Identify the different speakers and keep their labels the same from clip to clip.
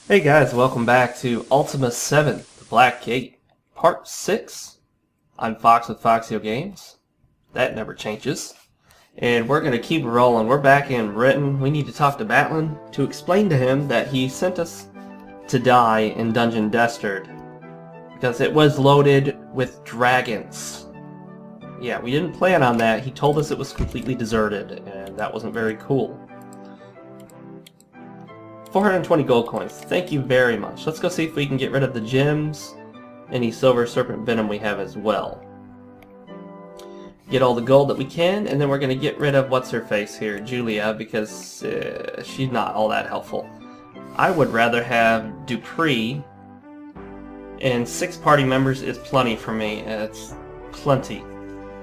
Speaker 1: Hey guys, welcome back to Ultima VII, The Black Gate, Part 6. I'm Fox with FoxeoGames. That never changes. And we're going to keep rolling. We're back in Britain. We need to talk to Batlin to explain to him that he sent us to die in Dungeon Destard because it was loaded with dragons. Yeah, we didn't plan on that. He told us it was completely deserted, and that wasn't very cool. 420 gold coins. Thank you very much. Let's go see if we can get rid of the gems, any silver serpent venom we have as well. Get all the gold that we can, and then we're going to get rid of what's-her-face here, Julia, because she's not all that helpful. I would rather have Dupree, and 6 party members is plenty for me. It's plenty.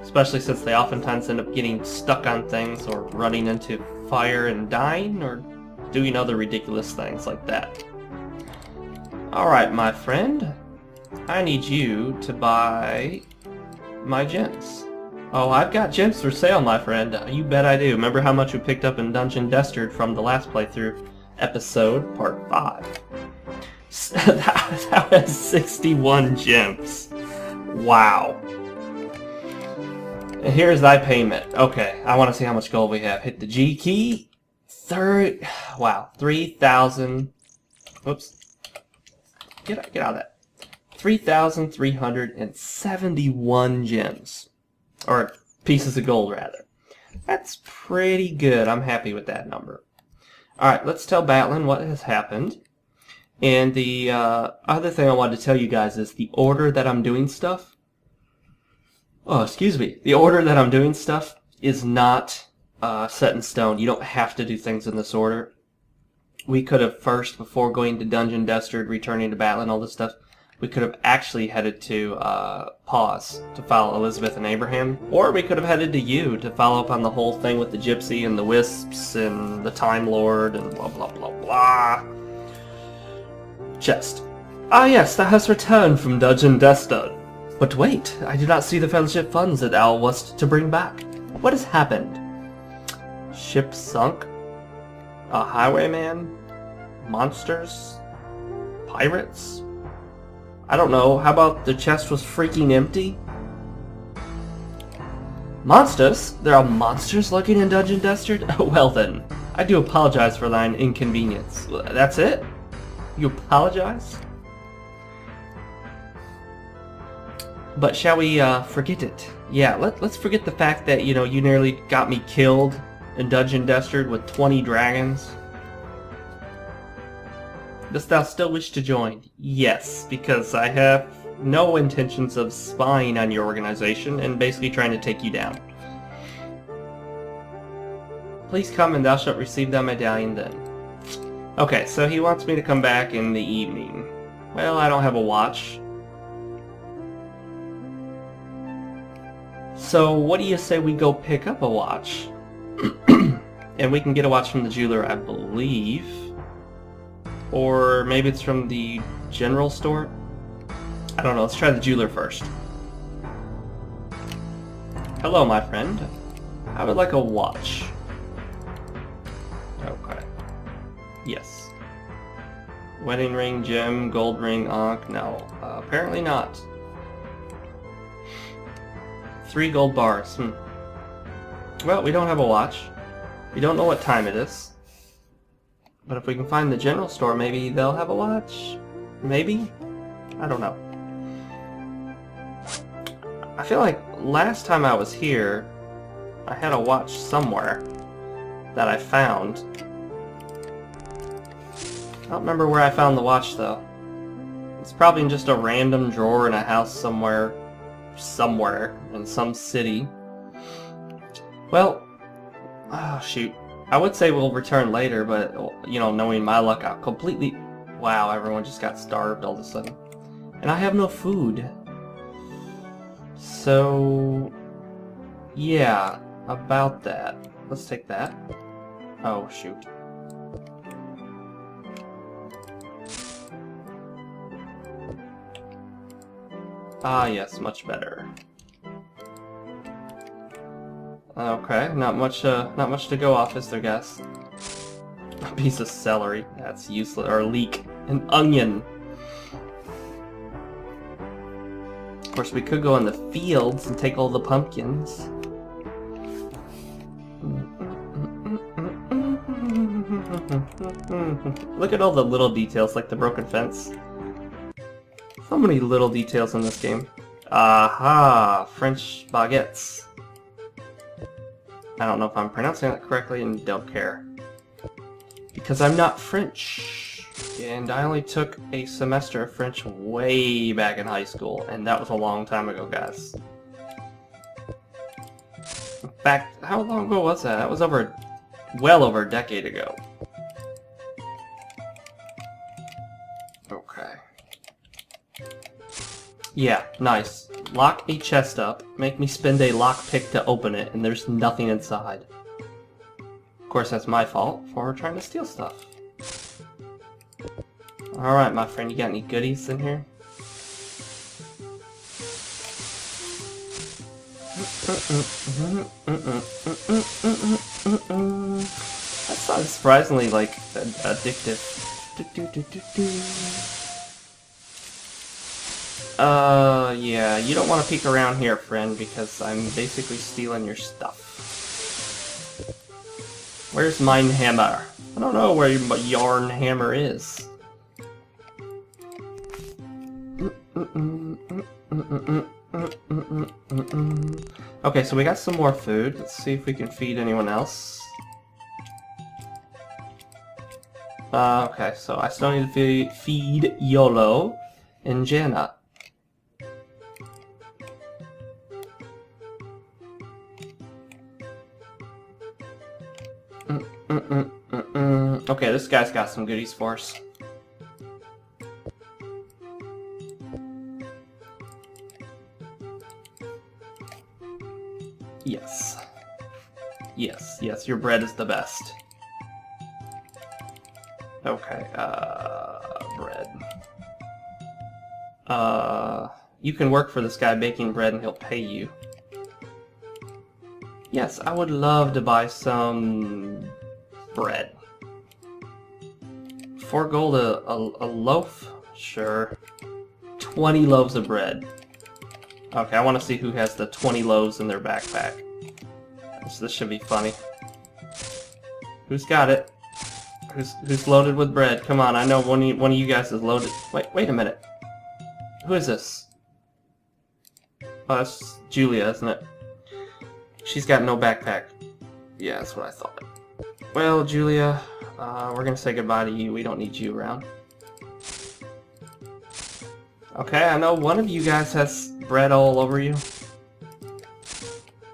Speaker 1: Especially since they oftentimes end up getting stuck on things, or running into fire and dying, or doing other ridiculous things like that. Alright, my friend. I need you to buy my gems. Oh, I've got gems for sale, my friend. You bet I do. Remember how much we picked up in Dungeon Destard from the last playthrough episode, part 5. That was 61 gems. Wow. And here's thy payment. Okay, I want to see how much gold we have. Hit the G key. 3,000. Whoops. Get out of that. 3,371 gems. Or pieces of gold, rather. That's pretty good. I'm happy with that number. Alright, let's tell Batlin what has happened. And the other thing I wanted to tell you guys is the order that I'm doing stuff. Oh, excuse me. The order that I'm doing stuff is not set in stone. You don't have to do things in this order. We could have first, before going to Dungeon Destard, returning to Batlin, all this stuff, we could have actually headed to Paws to follow Elizabeth and Abraham, or we could have headed to you to follow up on the whole thing with the Gypsy and the Wisps and the Time Lord and blah blah blah blah. Chest. Ah yes, thou hast returned from Dungeon Destard. But wait, I do not see the Fellowship funds that thou wast to bring back. What has happened? Ship sunk? A highwayman? Monsters? Pirates? I don't know. How about the chest was freaking empty? Monsters? There are monsters lurking in Dungeon Destard? Well then, I do apologize for thine inconvenience. That's it? You apologize? But shall we forget it? Yeah, let's forget the fact that, you nearly got me killed in Dungeon Destard with 20 dragons. Dost thou still wish to join? Yes, because I have no intentions of spying on your organization and basically trying to take you down. Please come and thou shalt receive thy medallion then. Okay, so he wants me to come back in the evening. Well, I don't have a watch. So what do you say we go pick up a watch? And we can get a watch from the jeweler, I believe. Or maybe it's from the general store? I don't know, let's try the jeweler first. Hello, my friend. I would like a watch. Okay. Yes. Wedding ring, gem, gold ring, ankh. No, apparently not. 3 gold bars. Well, we don't have a watch. We don't know what time it is. But if we can find the general store, maybe they'll have a watch? Maybe? I don't know. I feel like last time I was here, I had a watch somewhere that I found. I don't remember where I found the watch, though. It's probably in just a random drawer in a house somewhere in some city. Well, oh shoot. I would say we'll return later, but, knowing my luck, I'll completely... Wow, everyone just got starved all of a sudden. And I have no food. So... yeah, about that. Let's take that. Oh, shoot. Ah, yes, much better. Okay, not much to go off, is there, guess? A piece of celery. That's useless. Or leek. An onion. Of course, we could go in the fields and take all the pumpkins. Look at all the little details, like the broken fence. So many little details in this game. Aha! French baguettes. I don't know if I'm pronouncing that correctly and don't care. Because I'm not French. And I only took a semester of French way back in high school. And that was a long time ago, guys. In fact, how long ago was that? That was well over a decade ago. Okay. Yeah, nice. Lock a chest up, make me spend a lockpick to open it, and there's nothing inside. Of course, that's my fault for trying to steal stuff. Alright, my friend, you got any goodies in here? That's not surprisingly, like, addictive. Yeah, you don't want to peek around here, friend, because I'm basically stealing your stuff. Where's mine hammer? I don't know where your yarn hammer is. Okay, so we got some more food. Let's see if we can feed anyone else. Okay, so I still need to feed YOLO and Jana. Okay, this guy's got some goodies for us. Yes. Yes, yes, your bread is the best. Okay, bread. You can work for this guy baking bread and he'll pay you. Yes, I would love to buy some bread. 4 gold a loaf? Sure. 20 loaves of bread. Okay, I want to see who has the 20 loaves in their backpack. This should be funny. Who's got it? Who's loaded with bread? Come on, I know one of you guys is loaded. Wait a minute. Who is this? Oh, that's Julia, isn't it? She's got no backpack. Yeah, that's what I thought. Well, Julia, we're gonna say goodbye to you. We don't need you around. Okay, I know one of you guys has bread all over you.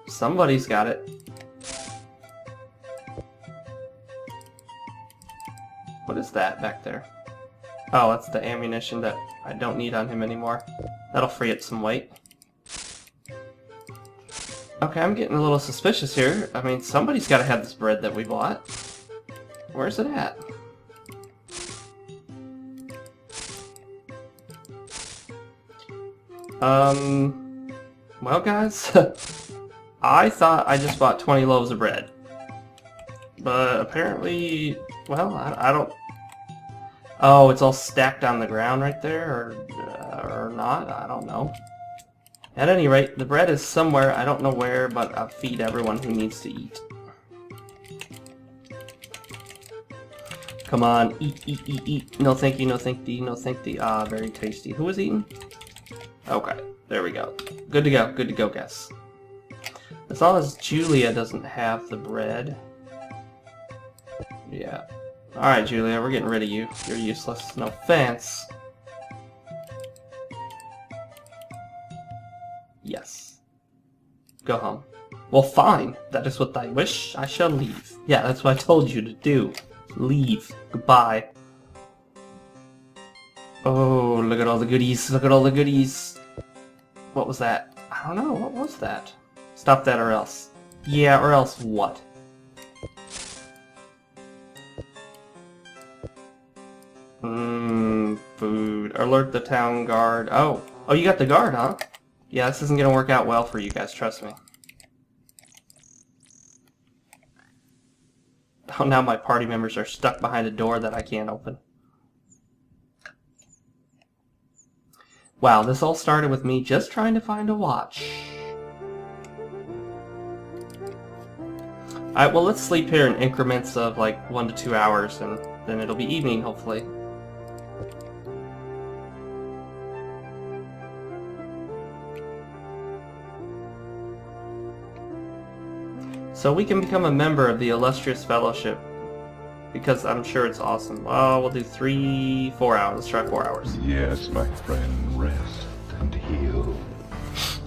Speaker 1: Somebody's got it. What is that back there? Oh, that's the ammunition that I don't need on him anymore. That'll free up some weight. Okay, I'm getting a little suspicious here. I mean, somebody's got to have this bread that we bought. Where's it at? Well, guys, I thought I just bought 20 loaves of bread. But apparently, well, I don't... Oh, it's all stacked on the ground right there, or not? I don't know. At any rate, the bread is somewhere, I don't know where, but I'll feed everyone who needs to eat. Come on, eat, eat, eat, eat. No thank you, no thank thee, no thank thee. Ah, very tasty. Who was eating? Okay, there we go. Good to go, guys. As long as Julia doesn't have the bread. Yeah. Alright, Julia, we're getting rid of you. You're useless. No offense. Yes. Go home. Well, fine. That is what I wish. I shall leave. Yeah, that's what I told you to do. Leave. Goodbye. Oh, look at all the goodies. Look at all the goodies. What was that? I don't know. What was that? Stop that or else. Yeah, or else what? Food. Alert the town guard. Oh, you got the guard, huh? Yeah, this isn't gonna work out well for you guys, trust me. Oh, now my party members are stuck behind a door that I can't open. Wow, this all started with me just trying to find a watch. Alright, well, let's sleep here in increments of like 1 to 2 hours, and then it'll be evening, hopefully. So we can become a member of the illustrious fellowship, because I'm sure it's awesome. Well, we'll do 4 hours. Let's try 4 hours.
Speaker 2: Yes, my friend, rest and heal,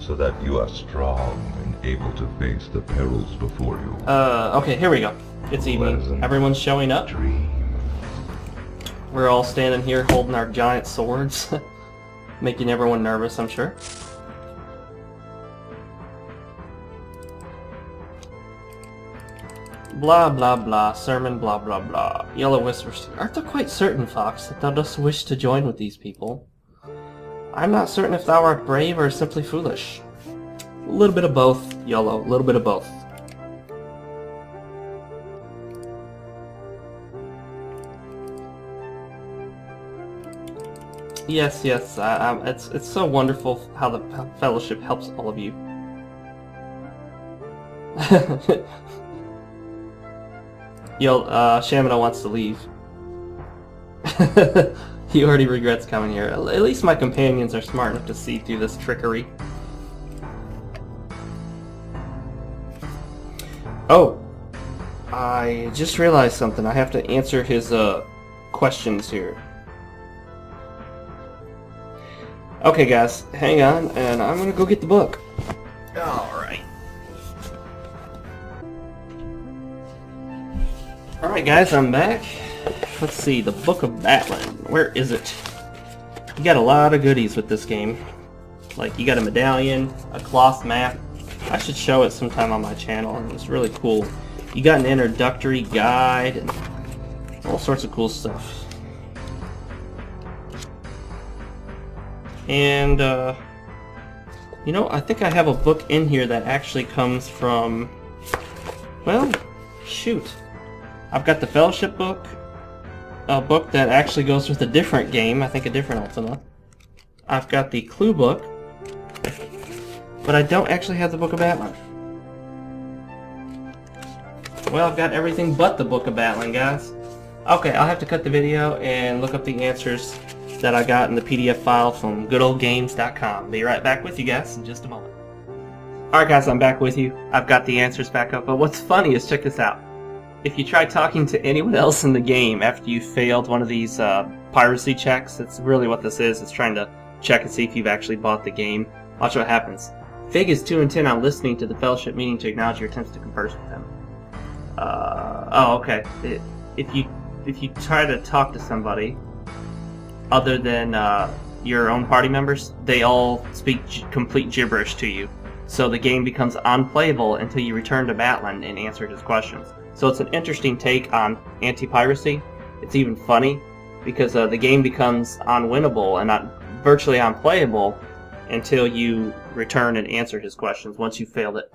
Speaker 2: so that you are strong and able to face the perils before you.
Speaker 1: Okay, here we go. It's evening. Everyone's showing up.
Speaker 2: Dream.
Speaker 1: We're all standing here holding our giant swords, making everyone nervous, I'm sure. Blah blah blah, sermon blah blah blah. Yellow whispers, art thou quite certain, Fox, that thou dost wish to join with these people? I'm not certain if thou art brave or simply foolish. A little bit of both, Yellow, a little bit of both. Yes, yes, it's so wonderful how the fellowship helps all of you. Shamino wants to leave. He already regrets coming here. At least my companions are smart enough to see through this trickery. Oh! I just realized something. I have to answer his, questions here. Okay, guys, hang on, and I'm gonna go get the book. Alright. Alright guys, I'm back. Let's see, the Book of Batlin. Where is it? You got a lot of goodies with this game. Like, you got a medallion, a cloth map. I should show it sometime on my channel, and it's really cool. You got an introductory guide, and all sorts of cool stuff. And, you know, I think I have a book in here that actually comes from... Well, shoot. I've got the Fellowship book, a book that actually goes with a different game, I think a different Ultima. I've got the Clue book, but I don't actually have the Book of Batlin. Well, I've got everything but the Book of Batlin, guys. Okay, I'll have to cut the video and look up the answers that I got in the PDF file from goodoldgames.com. Be right back with you guys in just a moment. Alright guys, I'm back with you. I've got the answers back up, but what's funny is, check this out. If you try talking to anyone else in the game after you failed one of these piracy checks, that's really what this is. It's trying to check and see if you've actually bought the game. Watch what happens. Fig is too intent on listening to the Fellowship meeting to acknowledge your attempts to converse with them. Oh, okay. If you try to talk to somebody other than your own party members, they all speak complete gibberish to you. So the game becomes unplayable until you return to Batlin and answer his questions. So it's an interesting take on anti-piracy. It's even funny because the game becomes unwinnable and virtually unplayable until you return and answer his questions once you've failed it.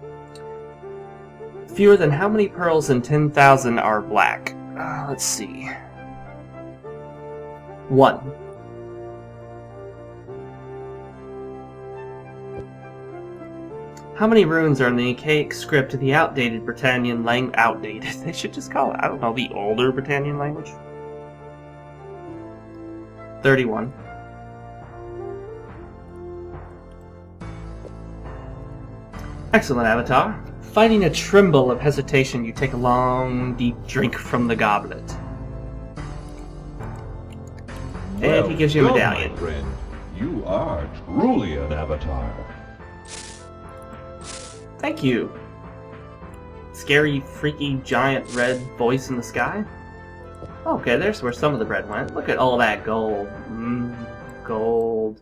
Speaker 1: Fewer than how many pearls in 10,000 are black? Let's see. 1. How many runes are in the archaic script of the outdated Britannian language? Outdated? They should just call it, I don't know, the older Britannian language? 31. Excellent, Avatar. Fighting a tremble of hesitation, you take a long, deep drink from the goblet. And he gives you a medallion.
Speaker 2: My friend. You are truly an avatar.
Speaker 1: Thank you. Scary, freaky, giant red voice in the sky? Okay, there's where some of the bread went. Look at all that gold. Gold.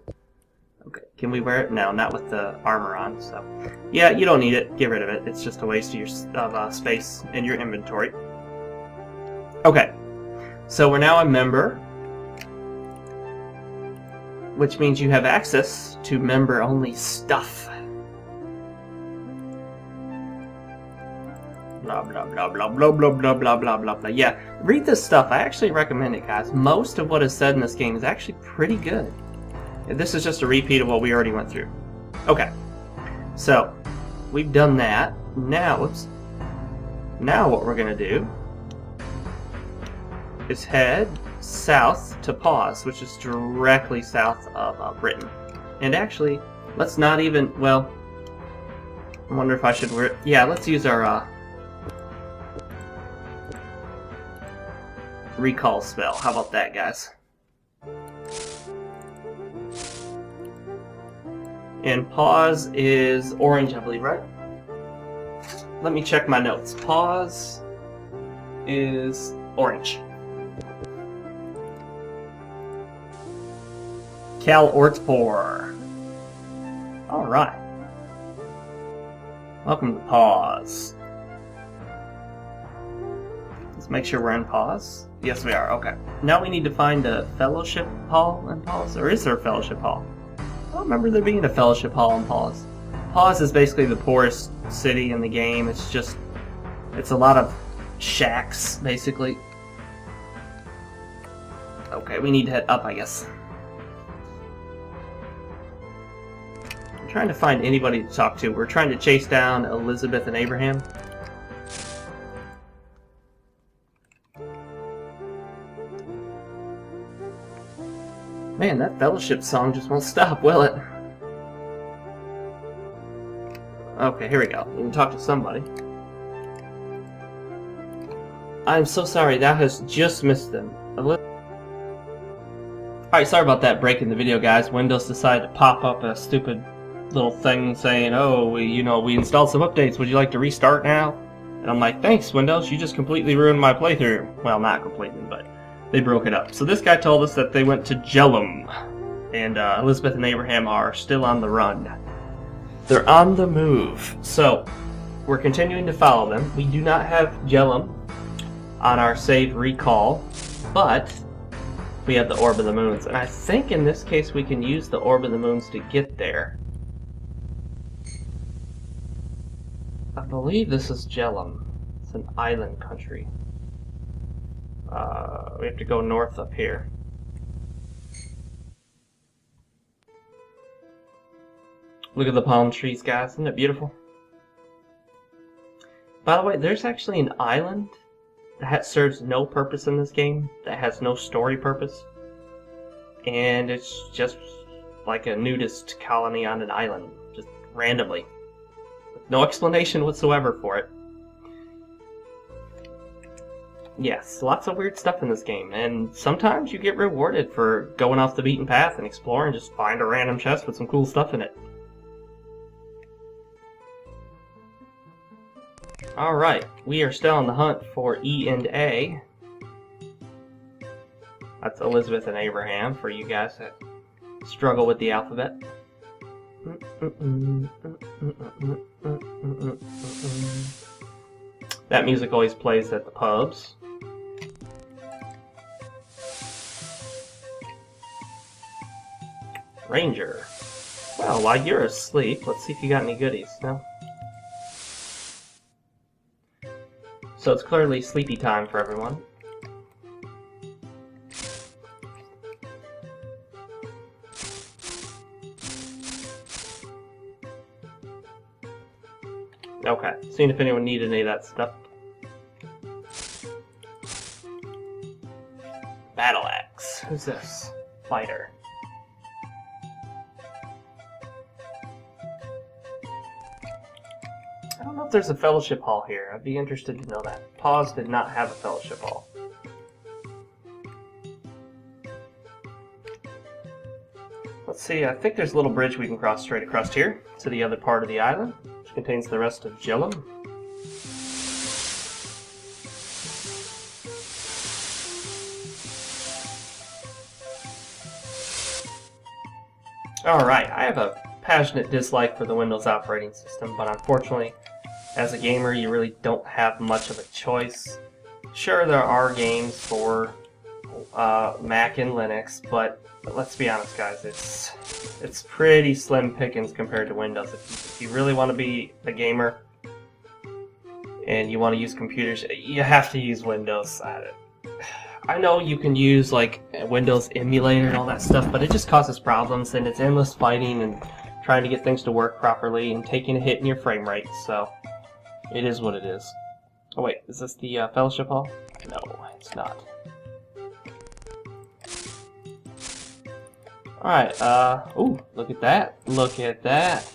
Speaker 1: Okay, can we wear it? No, not with the armor on, so... Yeah, you don't need it. Get rid of it. It's just a waste of your space in your inventory. Okay, so we're now a member, which means you have access to member-only stuff. Blah blah blah blah blah blah blah blah blah blah blah. Yeah, read this stuff. I actually recommend it, guys. Most of what is said in this game is actually pretty good. This is just a repeat of what we already went through. Okay, so we've done that. Now, whoops. Now what we're gonna do is head south to Paws, which is directly south of Britain. And actually, let's not even, well, I wonder if I should, yeah, let's use our recall spell. How about that, guys? And Paws is orange, I believe, right? Let me check my notes. Paws is orange. Cal Ortspor. Alright. Welcome to Paws. Let's make sure we're in Paws. Yes, we are. Okay. Now we need to find a fellowship hall in Paws. Or is there a fellowship hall? I don't remember there being a fellowship hall in Paws. Paws is basically the poorest city in the game. It's just, it's a lot of shacks, basically. Okay, we need to head up, I guess. I'm trying to find anybody to talk to. We're trying to chase down Elizabeth and Abraham. Man, that fellowship song just won't stop, will it? Okay, here we go. We can talk to somebody. I'm so sorry, thou hast just missed them. Alright, sorry about that break in the video, guys. Windows decided to pop up a stupid little thing saying, oh, we installed some updates. Would you like to restart now? And I'm like, thanks, Windows. You just completely ruined my playthrough. Well, not completely, but they broke it up. So this guy told us that they went to Jellum. And Elizabeth and Abraham are still on the run. They're on the move. So, we're continuing to follow them. We do not have Jellum on our save recall, but we have the Orb of the Moons. And I think in this case we can use the Orb of the Moons to get there. I believe this is Jellum. It's an island country. We have to go north up here. Look at the palm trees, guys. Isn't it beautiful? By the way, there's actually an island that serves no purpose in this game, that has no story purpose. And it's just like a nudist colony on an island, just randomly. With no explanation whatsoever for it. Yes, lots of weird stuff in this game, and sometimes you get rewarded for going off the beaten path and exploring, just find a random chest with some cool stuff in it. Alright, we are still on the hunt for E and A. That's Elizabeth and Abraham, for you guys that struggle with the alphabet. That music always plays at the pubs. Ranger. Well, while you're asleep, let's see if you got any goodies. No? So it's clearly sleepy time for everyone. Okay, seeing if anyone needed any of that stuff. Battle axe. Who's this? Fighter. I don't know if there's a fellowship hall here. I'd be interested to know that. Paws did not have a fellowship hall. Let's see, I think there's a little bridge we can cross straight across here to the other part of the island, which contains the rest of Jellum. Alright, I have a passionate dislike for the Windows operating system, but unfortunately, as a gamer, you really don't have much of a choice. Sure, there are games for Mac and Linux, but let's be honest, guys, it's pretty slim pickings compared to Windows. If you really want to be a gamer and you want to use computers, you have to use Windows. I know you can use like a Windows emulator and all that stuff, but it just causes problems, and it's endless fighting and trying to get things to work properly and taking a hit in your frame rate, so it is what it is. Oh wait, is this the Fellowship Hall? No, it's not. Alright, ooh, look at that. Look at that.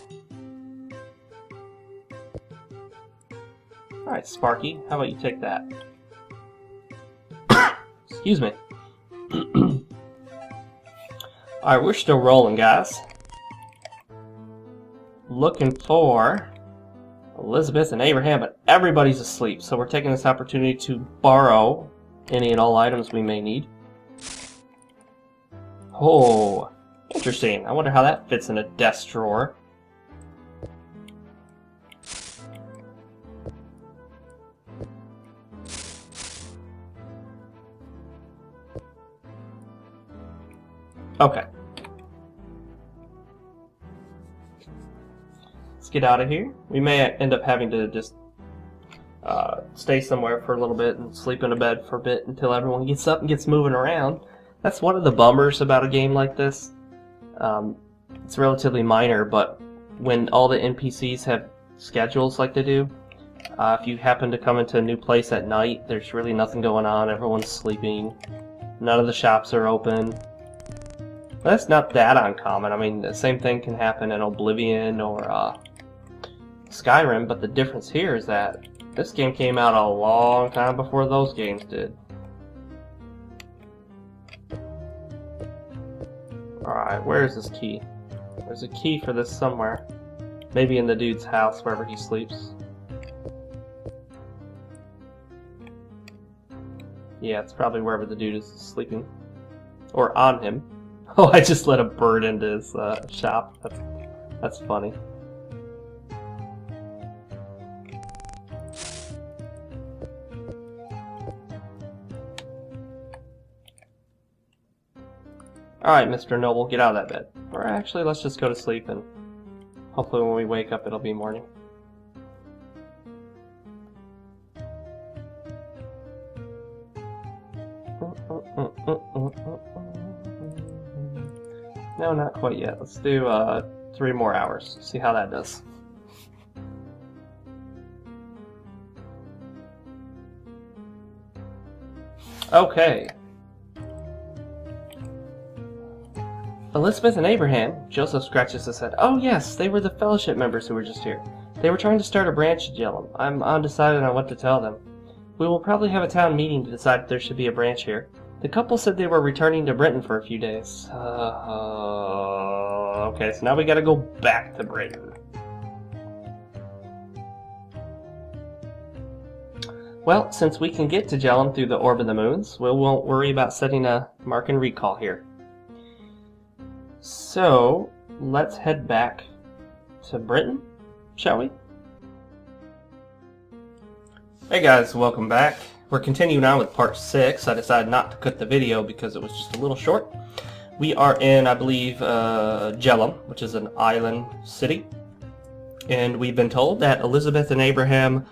Speaker 1: Alright, Sparky, how about you take that? Excuse me. Alright, we're still rolling, guys. Looking for Elizabeth and Abraham, but everybody's asleep, so we're taking this opportunity to borrow any and all items we may need. Oh, interesting. I wonder how that fits in a desk drawer. Okay. Let's get out of here. We may end up having to just stay somewhere for a little bit and sleep in a bed for a bit until everyone gets up and gets moving around. That's one of the bummers about a game like this. It's relatively minor, but when all the NPCs have schedules like they do, if you happen to come into a new place at night, there's really nothing going on, everyone's sleeping, none of the shops are open. That's not that uncommon. I mean, the same thing can happen in Oblivion or Skyrim, but the difference here is that this game came out a long time before those games did. Alright, where is this key? There's a key for this somewhere. Maybe in the dude's house, wherever he sleeps. Yeah, it's probably wherever the dude is sleeping. Or on him. Oh, I just let a bird into his shop. That's funny. Alright, Mr. Noble, get out of that bed. Or actually, let's just go to sleep, and hopefully when we wake up it'll be morning. No, not quite yet. Let's do 3 more hours. See how that does. Okay. Elizabeth and Abraham. Joseph scratches his head. Oh yes, they were the Fellowship members who were just here. They were trying to start a branch at Jellum. I'm undecided on what to tell them. We will probably have a town meeting to decide if there should be a branch here. The couple said they were returning to Britain for a few days. Okay, so now we gotta go back to Britain. Well, since we can get to Jellum through the Orb of the Moons, we won't worry about setting a mark and recall here. So, let's head back to Britain, shall we? Hey guys, welcome back. We're continuing on with part 6. I decided not to cut the video because it was just a little short. We are in, I believe, Jellum, which is an island city. And we've been told that Elizabeth and Abraham,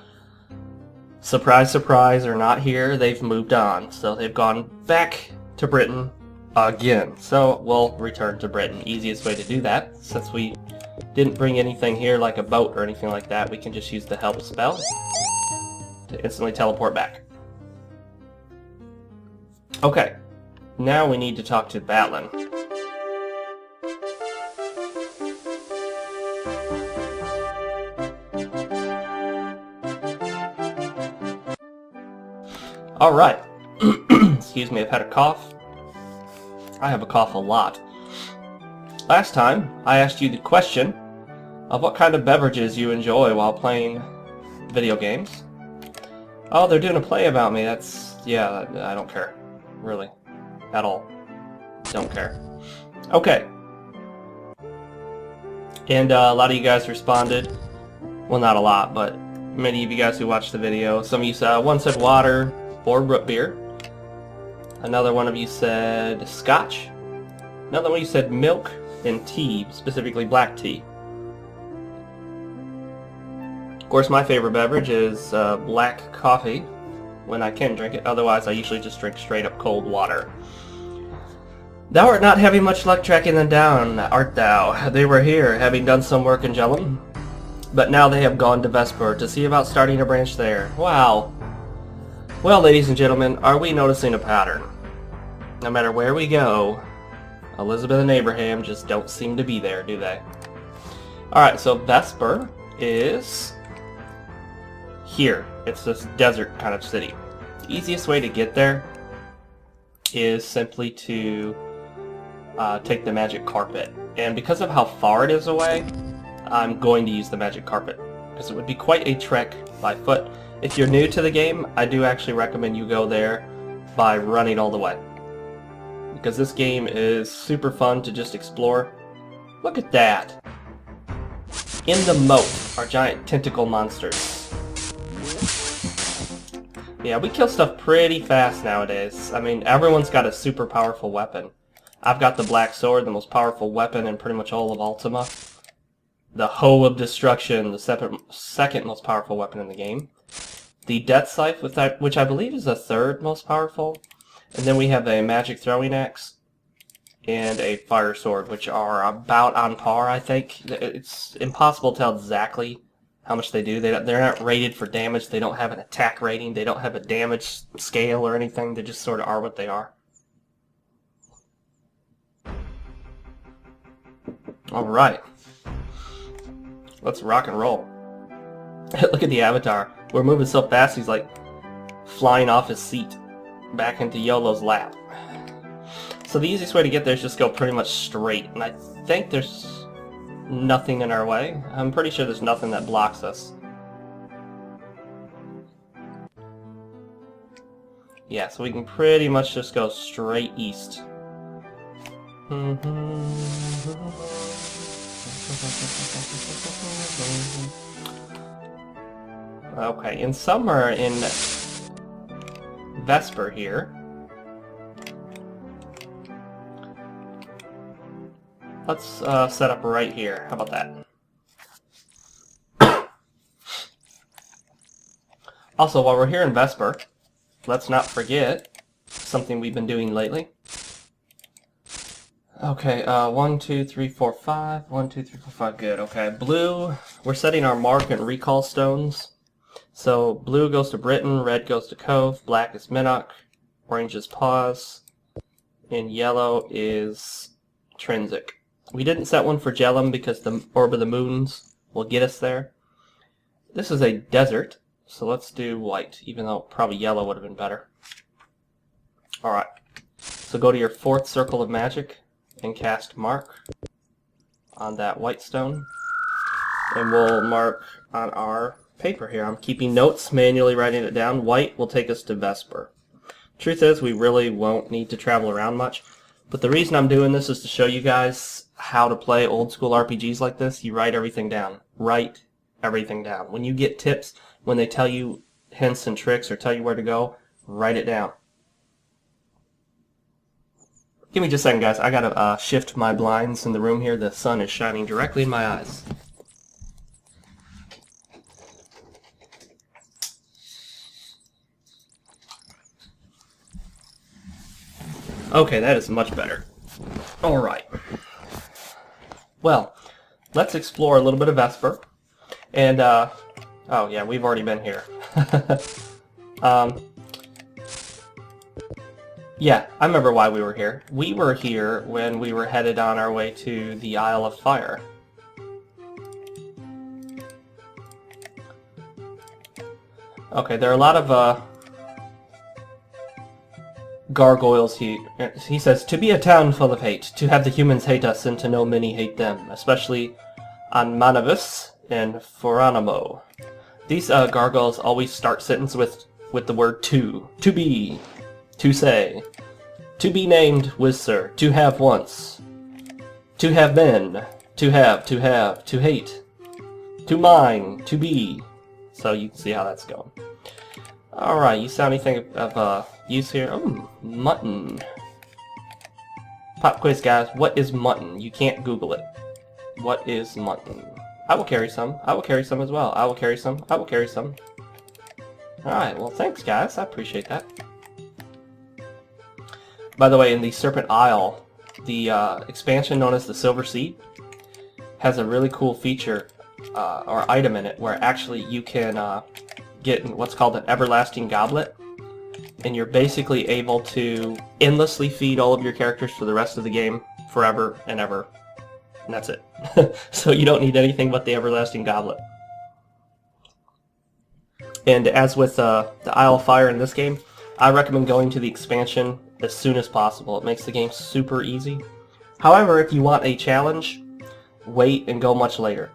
Speaker 1: surprise, surprise, are not here. They've moved on. So they've gone back to Britain again. So we'll return to Britain. Easiest way to do that, since we didn't bring anything here like a boat or anything like that, we can just use the help spell to instantly teleport back. Okay, now we need to talk to Batlin. Alright, excuse me, I've had a cough. I have a cough a lot. Last time, I asked you the question of what kind of beverages you enjoy while playing video games. Oh, they're doing a play about me. That's... yeah, I don't care. Really. At all. Don't care. Okay. And a lot of you guys responded. Well, not a lot, but many of you guys who watched the video. Some of you said, one said water or root beer. Another one of you said scotch. Another one of you said milk and tea, specifically black tea. Of course, my favorite beverage is black coffee when I can drink it. Otherwise, I usually just drink straight up cold water. Thou art not having much luck tracking them down, art thou? They were here, having done some work in Jellum, but now they have gone to Vesper to see about starting a branch there. Wow. Well, ladies and gentlemen, are we noticing a pattern? No matter where we go, Elizabeth and Abraham just don't seem to be there, do they? Alright, so Vesper is here. It's this desert kind of city. The easiest way to get there is simply to take the magic carpet. And because of how far it is away, I'm going to use the magic carpet, because it would be quite a trek by foot. If you're new to the game, I do actually recommend you go there by running all the way, because this game is super fun to just explore. Look at that! In the moat are giant tentacle monsters. Yeah, we kill stuff pretty fast nowadays. I mean, everyone's got a super powerful weapon. I've got the Black Sword, the most powerful weapon in pretty much all of Ultima. The Hoe of Destruction, the second most powerful weapon in the game. The Death Scythe, which I believe is the third most powerful. And then we have a Magic Throwing Axe and a Fire Sword, which are about on par, I think. It's impossible to tell exactly how much they do. They're not rated for damage. They don't have an attack rating. They don't have a damage scale or anything. They just sort of are what they are. Alright. Let's rock and roll. Look at the avatar. We're moving so fast he's like flying off his seat back into YOLO's lap. So the easiest way to get there is just go pretty much straight. And I think there's nothing in our way. I'm pretty sure there's nothing that blocks us. Yeah, so we can pretty much just go straight east. Okay, and somewhere in Vesper here, let's set up right here. How about that? Also, while we're here in Vesper, let's not forget something we've been doing lately. Okay, 1, 2, 3, 4, 5. 1, 2, 3, 4, 5. Good. Okay, blue. We're setting our mark and recall stones. So blue goes to Britain, red goes to Cove, black is Minnock, orange is Paws, and yellow is Trinsic. We didn't set one for Jellum because the Orb of the Moons will get us there. This is a desert, so let's do white, even though probably yellow would have been better. Alright, so go to your 4th circle of magic and cast mark on that white stone, and we'll mark on our paper here. I'm keeping notes, manually writing it down. White will take us to Vesper. Truth is, we really won't need to travel around much, but the reason I'm doing this is to show you guys how to play old school RPGs like this. You write everything down. Write everything down. When you get tips, when they tell you hints and tricks or tell you where to go, write it down. Give me just a second, guys. I gotta shift my blinds in the room here. The sun is shining directly in my eyes. Okay, that is much better. Alright. Well, let's explore a little bit of Vesper. And, oh yeah, we've already been here. Yeah, I remember why we were here. We were here when we were headed on our way to the Isle of Fire. Okay, there are a lot of, gargoyles here. He says, to be a town full of hate, to have the humans hate us and to know many hate them, especially on Manavus and Foranamo. These gargoyles always start sentences with the word to be, to say, to be named Wizsir, to have once, to have been, to have, to hate, to mine, to be. So you can see how that's going. Alright, you saw anything of use here? Oh, mutton. Pop quiz, guys. What is mutton? You can't Google it. What is mutton? I will carry some. I will carry some as well. I will carry some. I will carry some. Alright, well thanks guys, I appreciate that. By the way, in the Serpent Isle, the expansion known as the Silver Seed has a really cool feature or item in it where actually you can get what's called an everlasting goblet, and you're basically able to endlessly feed all of your characters for the rest of the game, forever and ever, and that's it. So you don't need anything but the everlasting goblet. And as with the Isle of Fire in this game, I recommend going to the expansion as soon as possible. It makes the game super easy. However, if you want a challenge, wait and go much later.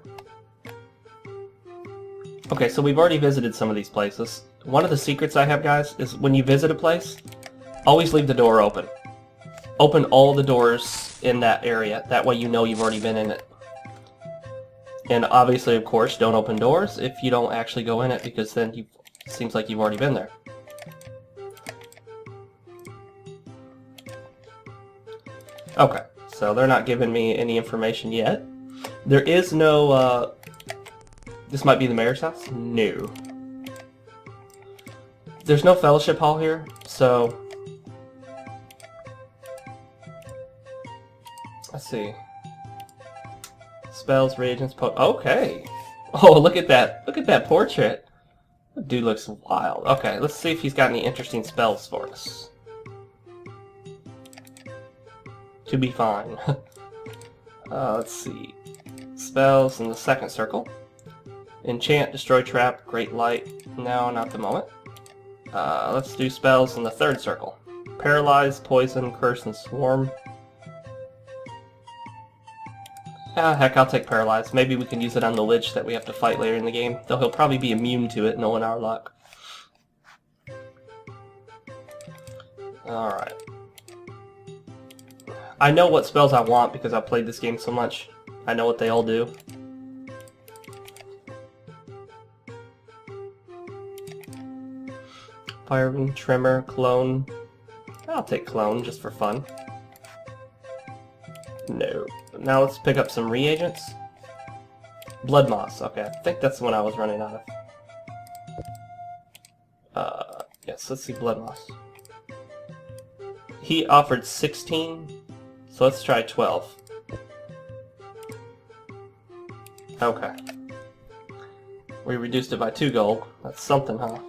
Speaker 1: Okay, so we've already visited some of these places. One of the secrets I have, guys, is when you visit a place, always leave the door open. Open all the doors in that area. That way you know you've already been in it. And obviously, of course, don't open doors if you don't actually go in it, because then it seems like you've already been there. Okay, so they're not giving me any information yet. There is no, this might be the mayor's house? No. There's no fellowship hall here, so... Let's see. Spells, reagents, okay! Oh, look at that! Look at that portrait! That dude looks wild. Okay, let's see if he's got any interesting spells for us. To be fine. Let's see. Spells in the second circle. Enchant, destroy, trap, great light. No, not the moment. Let's do spells in the third circle. Paralyze, poison, curse, and swarm. Heck, I'll take paralyze. Maybe we can use it on the Lich that we have to fight later in the game, though he'll probably be immune to it, knowing our luck. Alright. I know what spells I want because I've played this game so much. I know what they all do. Firing, Tremor, Clone. I'll take Clone just for fun. No. Now let's pick up some reagents. Blood Moss. Okay, I think that's the one I was running out of. Yes, let's see Blood Moss. He offered 16, so let's try 12. Okay. We reduced it by 2 gold. That's something, huh?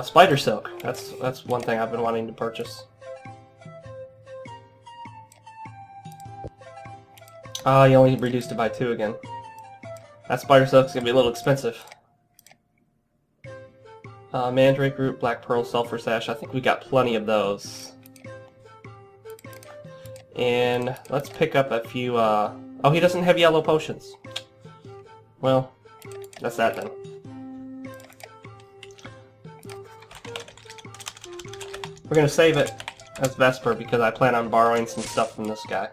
Speaker 1: Spider Silk. That's one thing I've been wanting to purchase. You only reduced it by 2 again. That Spider Silk's gonna be a little expensive. Mandrake Root, Black Pearl, Sulfur Sash. I think we got plenty of those. And let's pick up a few, oh, he doesn't have yellow potions. Well, that's that then. We're gonna save it as Vesper because I plan on borrowing some stuff from this guy.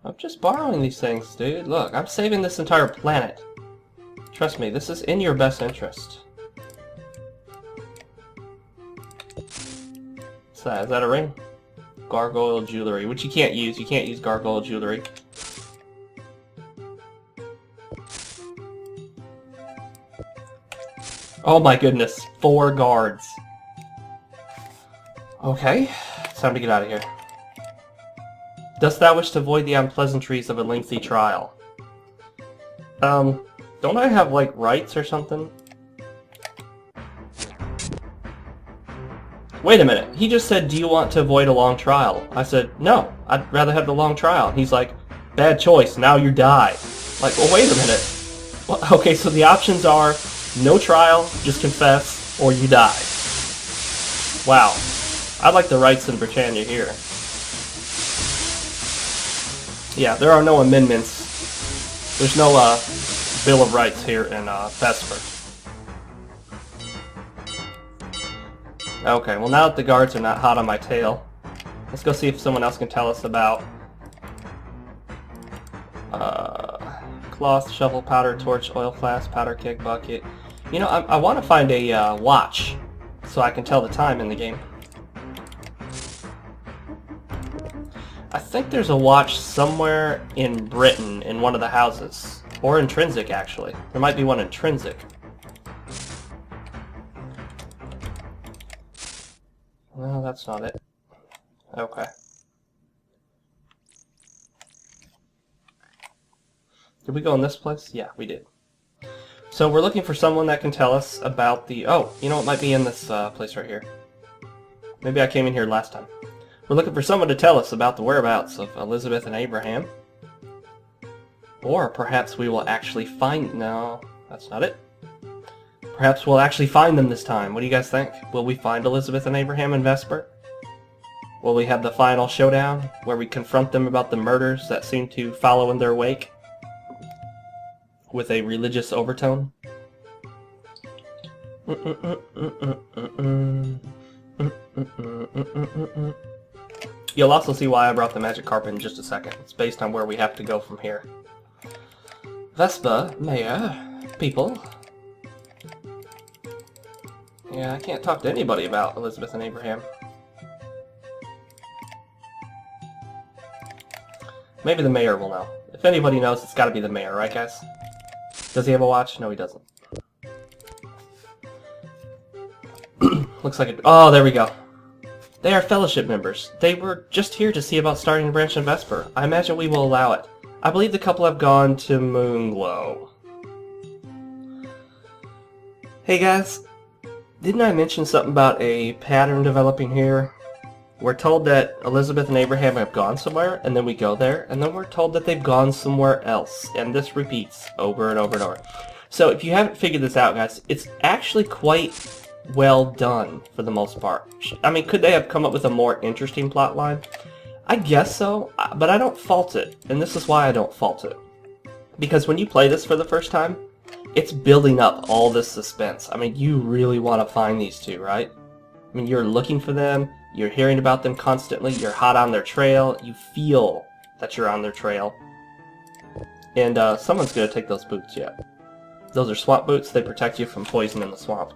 Speaker 1: I'm just borrowing these things, dude. Look, I'm saving this entire planet. Trust me, this is in your best interest. What's that? Is that a ring? Gargoyle jewelry, which you can't use. You can't use gargoyle jewelry. Oh my goodness, 4 guards. Okay, it's time to get out of here. Dost thou wish to avoid the unpleasantries of a lengthy trial? Don't I have, like, rights or something? Wait a minute, he just said, do you want to avoid a long trial? I said, no, I'd rather have the long trial. And he's like, bad choice, now you die. Like, well, wait a minute. Well, okay, so the options are no trial, just confess, or you die. Wow. I like the rights in Britannia here. Yeah, there are no amendments. There's no Bill of Rights here in Vesper. Okay, well now that the guards are not hot on my tail, let's go see if someone else can tell us about cloth, shovel, powder, torch, oil flask, powder keg, bucket. You know, I want to find a watch so I can tell the time in the game. I think there's a watch somewhere in Britain in one of the houses. Or Intrinsic, actually. There might be one Intrinsic. No, that's not it. Okay. Did we go in this place? Yeah, we did. So we're looking for someone that can tell us about the... Oh, you know what might be in this place right here. Maybe I came in here last time. We're looking for someone to tell us about the whereabouts of Elizabeth and Abraham. Or perhaps we will actually find... No, that's not it. Perhaps we'll actually find them this time. What do you guys think? Will we find Elizabeth and Abraham and Vesper? Will we have the final showdown where we confront them about the murders that seem to follow in their wake? With a religious overtone? You'll also see why I brought the magic carpet in just a second. It's based on where we have to go from here. Vesper, Mayor, people. Yeah, I can't talk to anybody about Elizabeth and Abraham. Maybe the mayor will know. If anybody knows, it's gotta be the mayor, right guys? Does he have a watch? No, he doesn't. Looks like it. Oh, there we go. They are fellowship members. They were just here to see about starting a branch in Vesper. I imagine we will allow it. I believe the couple have gone to Moonglow. Hey guys, didn't I mention something about a pattern developing here? We're told that Elizabeth and Abraham have gone somewhere, and then we go there, and then we're told that they've gone somewhere else, and this repeats over and over and over. So if you haven't figured this out, guys, it's actually quite well done for the most part. I mean, could they have come up with a more interesting plot line? I guess so, but I don't fault it, and this is why I don't fault it. Because when you play this for the first time, it's building up all this suspense. I mean, you really want to find these two, right? I mean, you're looking for them, you're hearing about them constantly, you're hot on their trail, you feel that you're on their trail. And someone's going to take those boots yet. Those are swamp boots, they protect you from poison in the swamp.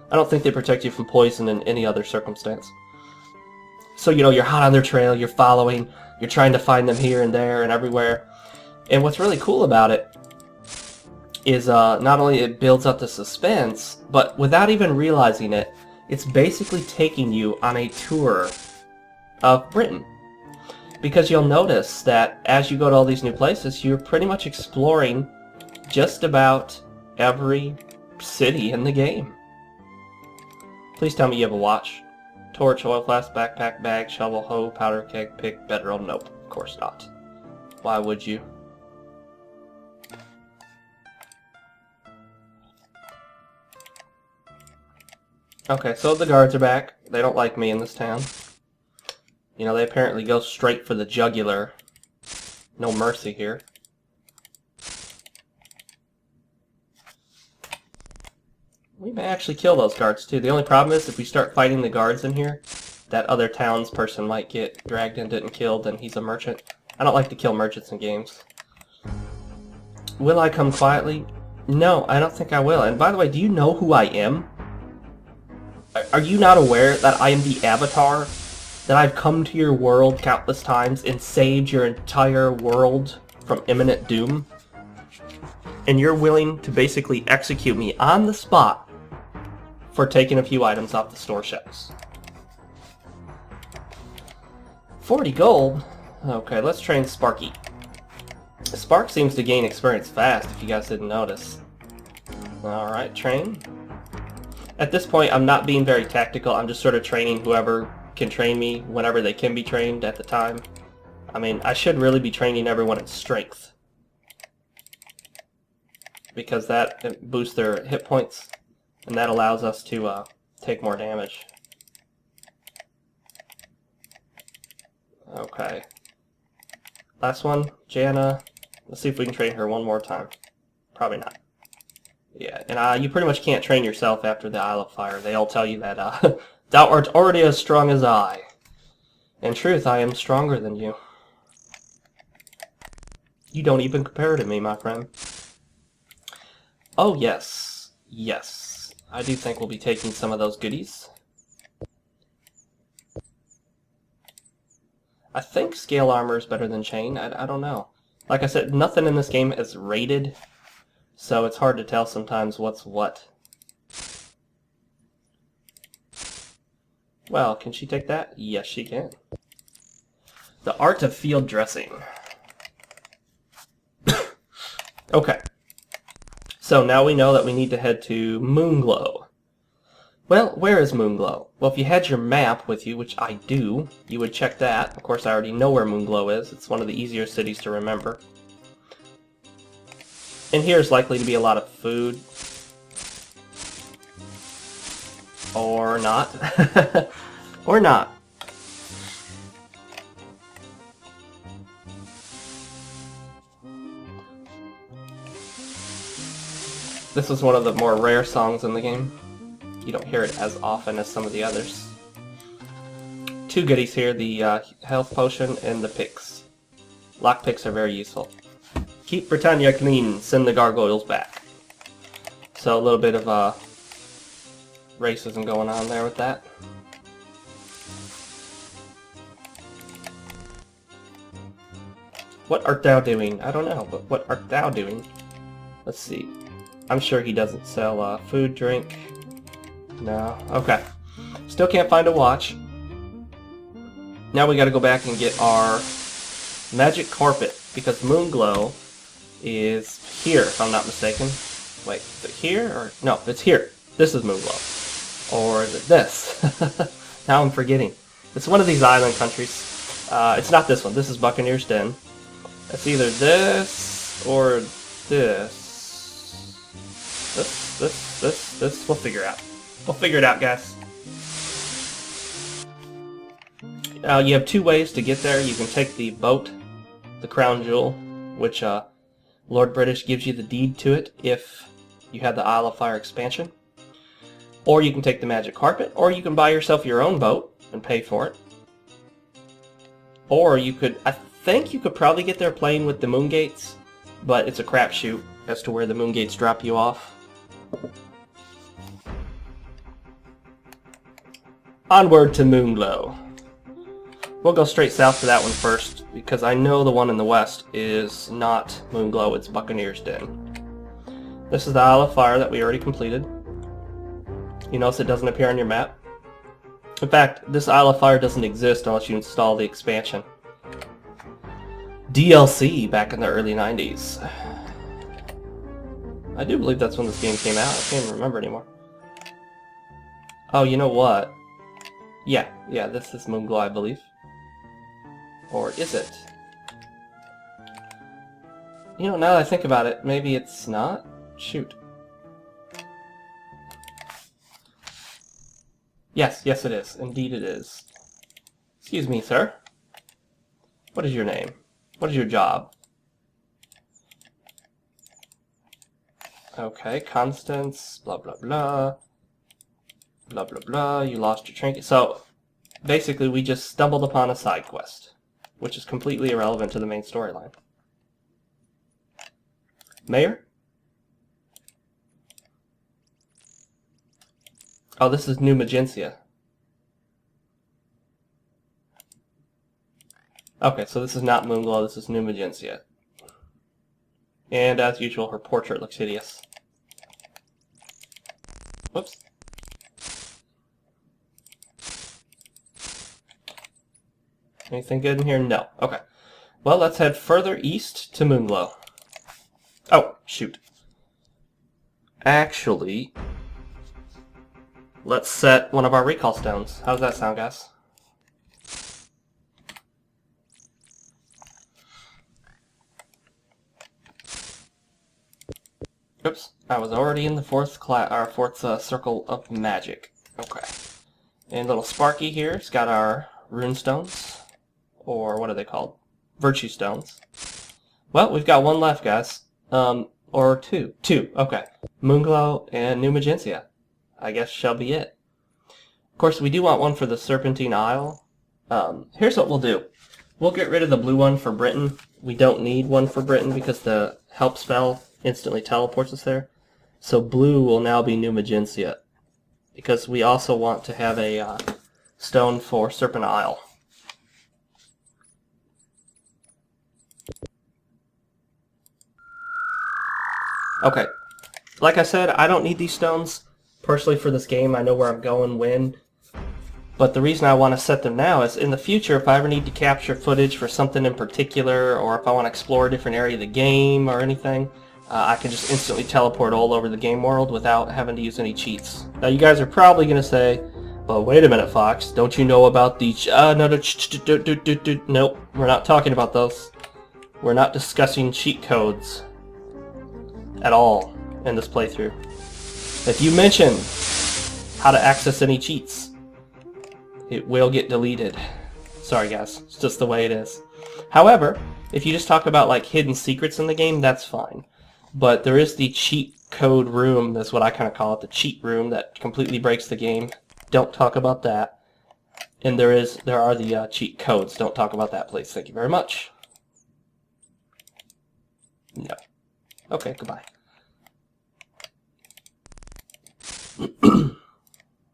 Speaker 1: I don't think they protect you from poison in any other circumstance. So, you know, you're hot on their trail, you're following, you're trying to find them here and there and everywhere. And what's really cool about it is not only it builds up the suspense, but without even realizing it, it's basically taking you on a tour of Britain. Because you'll notice that as you go to all these new places, you're pretty much exploring just about every city in the game. Please tell me you have a watch. Torch, oil flask, backpack, bag, shovel, hoe, powder keg, pick, bedroll. Nope, of course not. Why would you? Okay, so the guards are back. They don't like me in this town. You know, they apparently go straight for the jugular. No mercy here. We may actually kill those guards too. The only problem is if we start fighting the guards in here, that other townsperson might get dragged into it and killed, and he's a merchant. I don't like to kill merchants in games. Will I come quietly? No, I don't think I will. And by the way, do you know who I am? Are you not aware that I am the Avatar? That I've come to your world countless times and saved your entire world from imminent doom? And you're willing to basically execute me on the spot for taking a few items off the store shelves. 40 gold? Okay, let's train Sparky. Spark seems to gain experience fast, if you guys didn't notice. Alright, train. At this point, I'm not being very tactical. I'm just sort of training whoever can train me whenever they can be trained at the time. I mean, I should really be training everyone in strength, because that boosts their hit points, and that allows us to take more damage. Okay. Last one, Jana. Let's see if we can train her one more time. Probably not. Yeah, and you pretty much can't train yourself after the Isle of Fire. They all tell you that thou art already as strong as I. In truth, I am stronger than you. You don't even compare to me, my friend. Oh, yes. Yes. I do think we'll be taking some of those goodies. I think scale armor is better than chain. I don't know. Like I said, nothing in this game is rated, so it's hard to tell sometimes what's what. Well, can she take that? Yes, she can. The art of field dressing. Okay. So now we know that we need to head to Moonglow. Well, where is Moonglow? Well, if you had your map with you, which I do, you would check that. Of course, I already know where Moonglow is. It's one of the easier cities to remember. And here's likely to be a lot of food. Or not. Or not. This is one of the more rare songs in the game. You don't hear it as often as some of the others. Two goodies here, the health potion and the picks. Lock picks are very useful. Keep Britannia clean, send the gargoyles back. So a little bit of racism going on there with that. What art thou doing? I don't know, but what art thou doing? Let's see. I'm sure he doesn't sell food, drink. No. Okay. Still can't find a watch. Now we gotta go back and get our magic carpet, because Moonglow is here, if I'm not mistaken. Wait, is it here? Or no, it's here. This is Moonglow. Or is it this? Now I'm forgetting. It's one of these island countries. It's not this one. This is Buccaneer's Den. It's either this or this. This. We'll figure it out. We'll figure it out, guys. You have two ways to get there. You can take the boat, the Crown Jewel, which Lord British gives you the deed to it if you have the Isle of Fire expansion. Or you can take the magic carpet, or you can buy yourself your own boat and pay for it. Or you could, I think you could probably get there playing with the moon gates, but it's a crapshoot as to where the moon gates drop you off. Onward to Moonglow. We'll go straight south to that one first, because I know the one in the west is not Moonglow, it's Buccaneer's Den. This is the Isle of Fire that we already completed. You notice it doesn't appear on your map. In fact, this Isle of Fire doesn't exist unless you install the expansion. DLC back in the early 90s. I do believe that's when this game came out. I can't even remember anymore. Oh, you know what? Yeah, this is Moonglow, I believe. Or is it? You know, now that I think about it, maybe it's not? Shoot. Yes, it is. Indeed it is. Excuse me, sir. What is your name? What is your job? Okay, Constance, blah blah blah. Blah blah blah, you lost your trinket. So, basically we just stumbled upon a side quest, which is completely irrelevant to the main storyline. Mayor? Oh, this is New Magencia. Okay, so this is not Moonglow, this is New Magencia. And as usual, her portrait looks hideous. Whoops. Anything good in here? No. Okay. Well, let's head further east to Moonglow. Oh, shoot. Actually, let's set one of our recall stones. How does that sound, guys? Oops, I was already in the fourth circle of magic. Okay. And little Sparky here's got our rune stones. Or what are they called? Virtue stones. Well, we've got one left, guys. Or two. Two, okay. Moonglow and New Magencia. I guess shall be it. Of course, we do want one for the Serpentine Isle. Here's what we'll do. We'll get rid of the blue one for Britain. We don't need one for Britain because the help spell instantly teleports us there. So blue will now be New Magencia. Because we also want to have a stone for Serpent Isle. Okay. Like I said, I don't need these stones personally for this game. I know where I'm going, when. But the reason I want to set them now is in the future, if I ever need to capture footage for something in particular, or if I want to explore a different area of the game or anything, I can just instantly teleport all over the game world without having to use any cheats. Now you guys are probably going to say, but wait a minute, Fox, don't you know about the... Nope, we're not talking about those. We're not discussing cheat codes at all in this playthrough. If you mention how to access any cheats, it will get deleted. Sorry guys, it's just the way it is. However, if you just talk about like hidden secrets in the game, that's fine. But there is the cheat code room, that's what I kind of call it, the cheat room that completely breaks the game. Don't talk about that. And there are the cheat codes. Don't talk about that, please. Thank you very much. No. Okay, goodbye.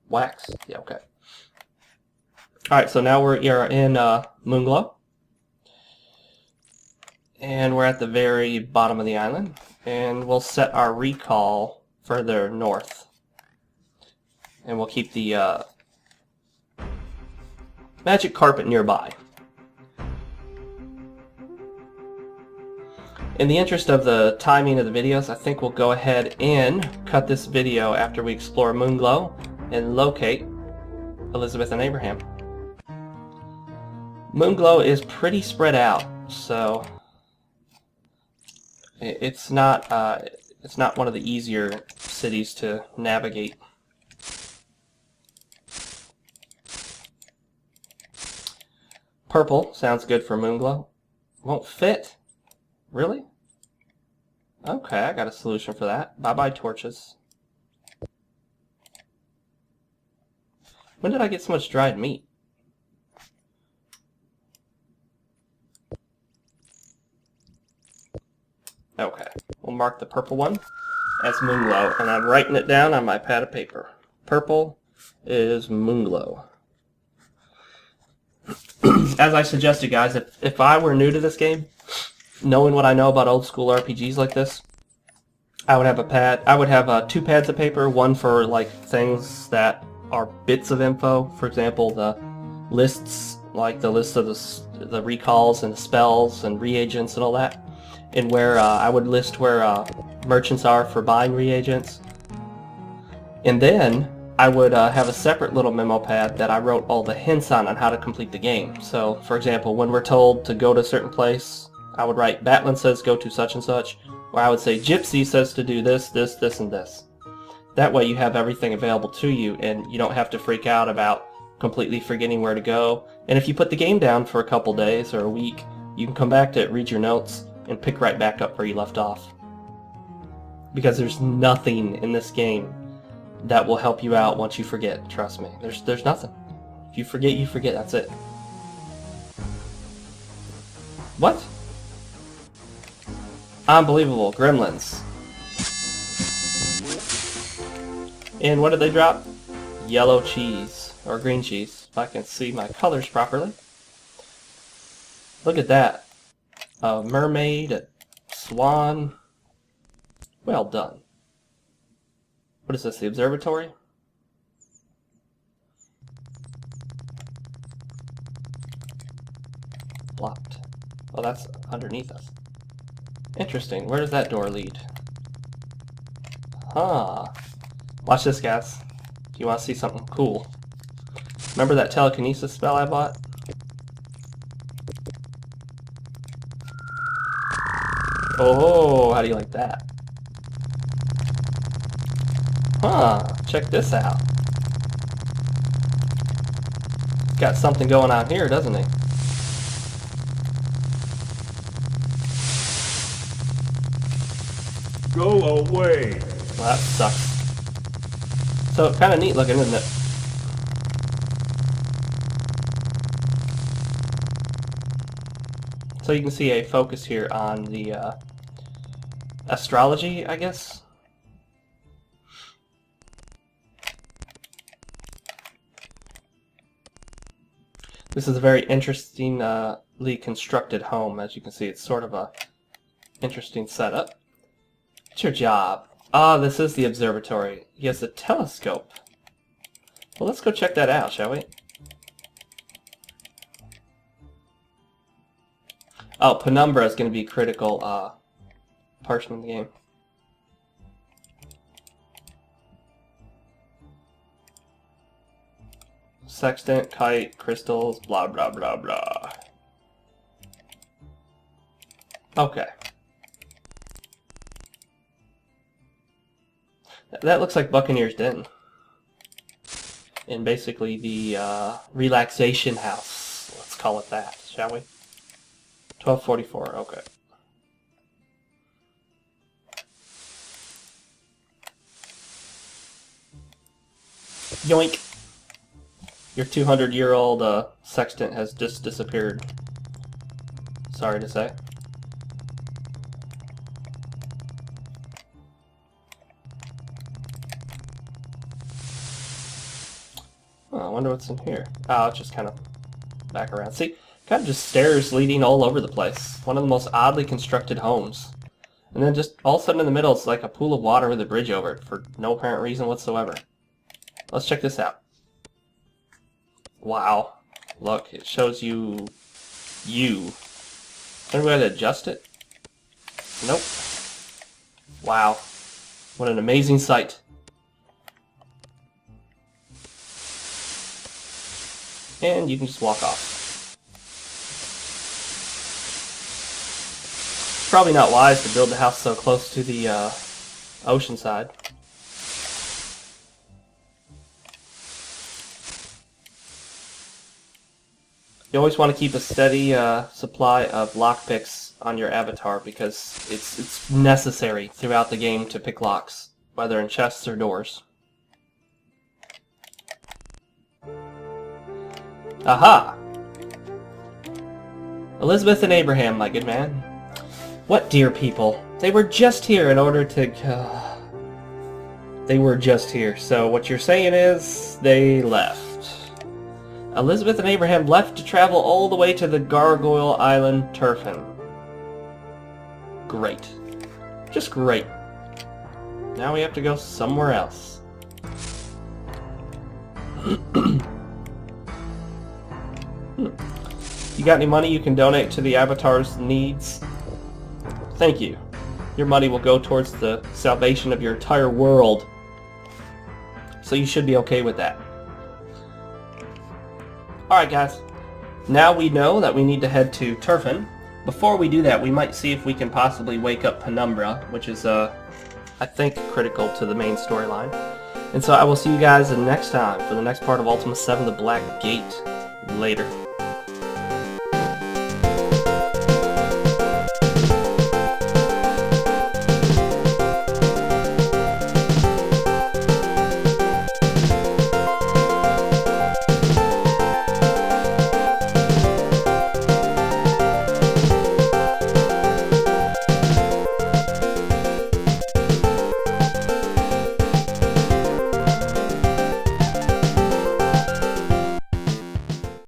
Speaker 1: Wax? Yeah, okay. Alright, so now we are in Moonglow. And we're at the very bottom of the island. And we'll set our recall further north. And we'll keep the magic carpet nearby. In the interest of the timing of the videos, I think we'll go ahead and cut this video after we explore Moonglow and locate Elizabeth and Abraham. Moonglow is pretty spread out, so it's not one of the easier cities to navigate. Purple sounds good for Moonglow. Won't fit. Really? Okay, I got a solution for that. Bye-bye torches. When did I get so much dried meat? Okay, we'll mark the purple one as Moonglow, and I'm writing it down on my pad of paper. Purple is Moonglow. As I suggested, guys, if I were new to this game, knowing what I know about old school RPGs like this, I would have a pad. I would have 2 pads of paper, one for like things that are bits of info. For example, the lists, like the list of the recalls and the spells and reagents and all that, and where I would list where merchants are for buying reagents. And then I would have a separate little memo pad that I wrote all the hints on how to complete the game. So, for example, when we're told to go to a certain place, I would write, Batlin says go to such and such, or I would say, Gypsy says to do this, this, this, and this. That way you have everything available to you, and you don't have to freak out about completely forgetting where to go. And if you put the game down for a couple days or a week, you can come back to it, read your notes, and pick right back up where you left off. Because there's nothing in this game that will help you out once you forget, trust me. There's nothing. If you forget, you forget, that's it. What? Unbelievable. Gremlins. And what did they drop? Yellow cheese. Or green cheese, if I can see my colors properly. Look at that. A mermaid, a swan. Well done. What is this, the observatory? Blocked. Oh, that's underneath us. Interesting. Where does that door lead? Huh. Watch this, guys. Do you want to see something cool? Remember that telekinesis spell I bought? Oh, how do you like that? Huh, check this out. He's got something going on here, doesn't he?
Speaker 2: Go away.
Speaker 1: Well, that sucks. So, kind of neat looking, isn't it? So you can see a focus here on the astrology, I guess. This is a very interestingly constructed home. As you can see, it's sort of a interesting setup. What's your job? Ah, this is the observatory. He has a telescope. Well, let's go check that out, shall we? Oh, Penumbra is going to be a critical portion of the game. Sextant, kite, crystals, blah blah blah blah. Okay. That looks like Buccaneer's Den. And basically the relaxation house. Let's call it that, shall we? 1244, okay. Yoink! Your 200-year-old sextant has just disappeared. Sorry to say. Oh, I wonder what's in here. Oh, it's just kind of back around. See, kind of just stairs leading all over the place. One of the most oddly constructed homes. And then just all of a sudden in the middle, it's like a pool of water with a bridge over it for no apparent reason whatsoever. Let's check this out. Wow. Look, it shows you. Is there any way to adjust it? Nope. Wow. What an amazing sight. And you can just walk off. Probably not wise to build the house so close to the ocean side. You always want to keep a steady supply of lockpicks on your avatar because it's necessary throughout the game to pick locks, whether in chests or doors. Aha! Elizabeth and Abraham, my good man. What dear people? They were just here in order to... They were just here, so what you're saying is they left. Elizabeth and Abraham left to travel all the way to the Gargoyle Island Turfin. Great. Just great. Now we have to go somewhere else. You got any money you can donate to the Avatar's needs? Thank you. Your money will go towards the salvation of your entire world. So you should be okay with that. Alright guys, now we know that we need to head to Turfin. Before we do that, we might see if we can possibly wake up Penumbra, which is, I think, critical to the main storyline. And so I will see you guys next time for the next part of Ultima VII, The Black Gate. Later.